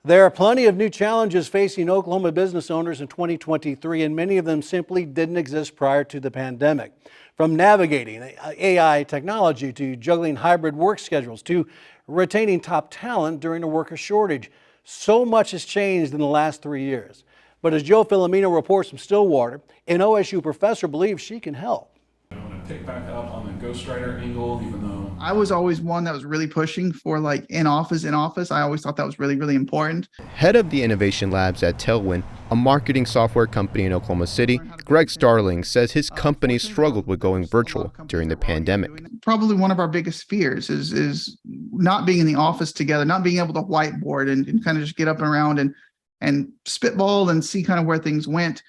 There are plenty of new challenges facing Oklahoma business owners in 2023, and many of them simply didn't exist prior to the pandemic. From navigating AI technology to juggling hybrid work schedules to retaining top talent during a worker shortage, so much has changed in the last 3 years. But as Joe Filomeno reports from Stillwater, an OSU professor believes she can help. I want to pick back up on the ghostwriter angle, even though I was always one that was really pushing for like in office. I always thought that was really, really important. Head of the innovation labs at Tailwind, a marketing software company in Oklahoma City, Greg Starling says his company struggled with going virtual during the pandemic. Probably one of our biggest fears is not being in the office together, not being able to whiteboard and kind of just get up and around and spitball and see kind of where things went.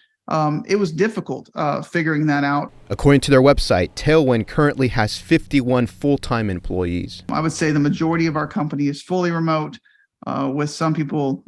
It was difficult figuring that out. According to their website, Tailwind currently has 51 full-time employees. I would say the majority of our company is fully remote, with some people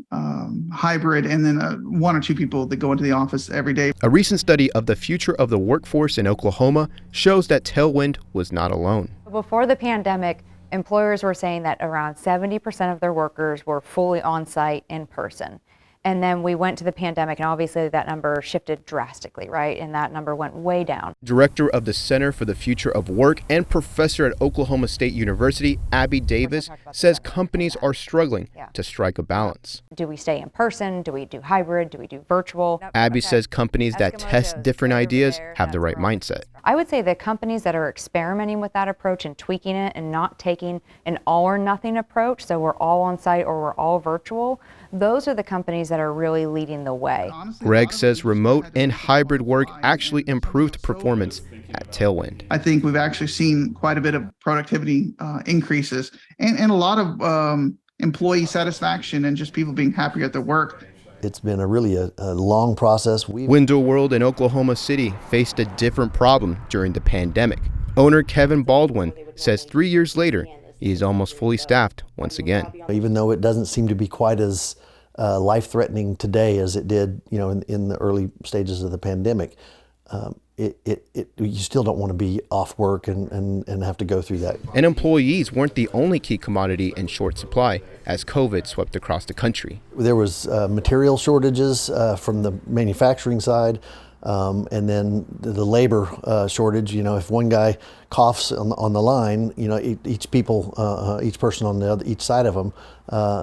hybrid, and then 1 or 2 people that go into the office every day. A recent study of the future of the workforce in Oklahoma shows that Tailwind was not alone. Before the pandemic, employers were saying that around 70% of their workers were fully on-site in person. And then we went to the pandemic, and obviously that number shifted drastically, right? And that number went way down. Director of the Center for the Future of Work and professor at Oklahoma State University, Abby Davis, says companies are struggling to strike a balance. Do we stay in person? Do we do hybrid? Do we do virtual? Abby says companies that test different ideas have the right mindset. I would say the companies that are experimenting with that approach and tweaking it and not taking an all or nothing approach, so we're all on site or we're all virtual, those are the companies that are really leading the way. Greg says remote and hybrid work actually improved performance at Tailwind. I think we've actually seen quite a bit of productivity increases and a lot of employee satisfaction and just people being happier at their work. It's been a long process. Window World in Oklahoma City faced a different problem during the pandemic. Owner Kevin Baldwin says 3 years later, he is almost fully staffed once again. Even though it doesn't seem to be quite as life-threatening today as it did, in the early stages of the pandemic, you still don't want to be off work and have to go through that. And employees weren't the only key commodity in short supply as COVID swept across the country. There was material shortages from the manufacturing side, and then the labor shortage. If one guy coughs on the line, each person on each side of them,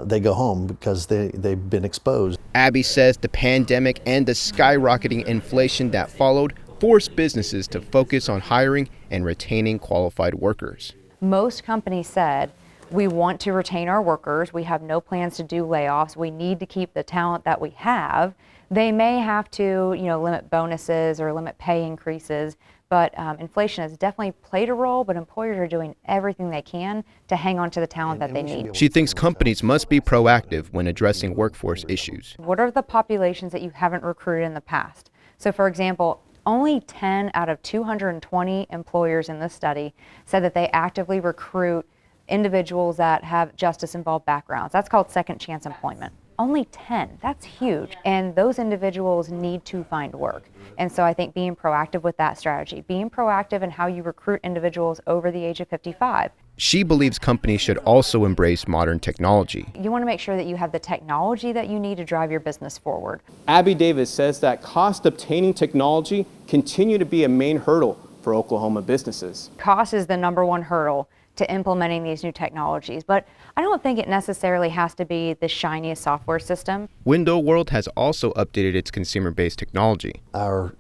they go home because they've been exposed. Abby says the pandemic and the skyrocketing inflation that followed forced businesses to focus on hiring and retaining qualified workers. Most companies said, we want to retain our workers. We have no plans to do layoffs. We need to keep the talent that we have. They may have to, limit bonuses or limit pay increases, but inflation has definitely played a role, but employers are doing everything they can to hang on to the talent that they need. She thinks companies must be proactive when addressing workforce issues. What are the populations that you haven't recruited in the past? So for example, only 10 out of 220 employers in this study said that they actively recruit individuals that have justice-involved backgrounds. That's called second chance employment. Only 10, that's huge. And those individuals need to find work. And so I think being proactive with that strategy, being proactive in how you recruit individuals over the age of 55. She believes companies should also embrace modern technology. You want to make sure that you have the technology that you need to drive your business forward. Abby Davis says that cost obtaining technology continue to be a main hurdle for Oklahoma businesses. Cost is the #1 hurdle to implementing these new technologies, but I don't think it necessarily has to be the shiniest software system. Window World has also updated its consumer-based technology. Our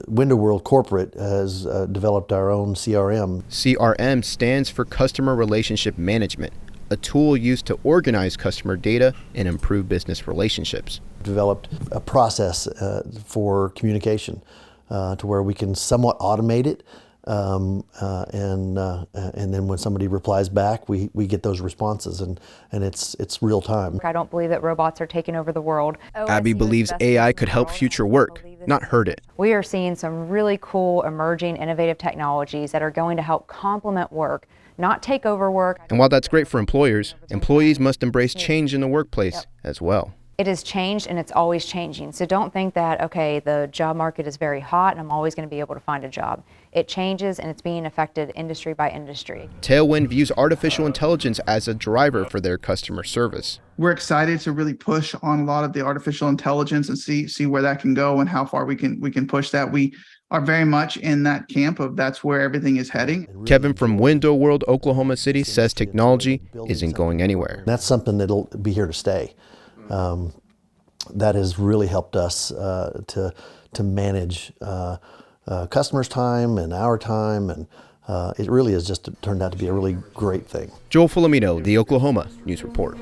Window World Corporate has developed our own CRM. CRM stands for Customer Relationship Management, a tool used to organize customer data and improve business relationships. Developed a process for communication to where we can somewhat automate it. And then when somebody replies back, we get those responses, and it's real time. I don't believe that robots are taking over the world. Abby believes AI could help future work, not hurt it. We are seeing some really cool, emerging, innovative technologies that are going to help complement work, not take over work. And while that's great for employers, employees must embrace change in the workplace as well. it has changed and it's always changing. So don't think that, okay, the job market is very hot and I'm always going to be able to find a job. It changes and it's being affected industry by industry. Tailwind views artificial intelligence as a driver for their customer service. We're excited to really push on a lot of the artificial intelligence and see where that can go and how far we can push that. We are very much in that camp of that's where everything is heading. Kevin from Window World, Oklahoma City says technology isn't going anywhere. That's something that'll be here to stay. That has really helped us to manage customers' time and our time, and it really has just turned out to be a really great thing. Joel Filomeno, The Oklahoma News Report.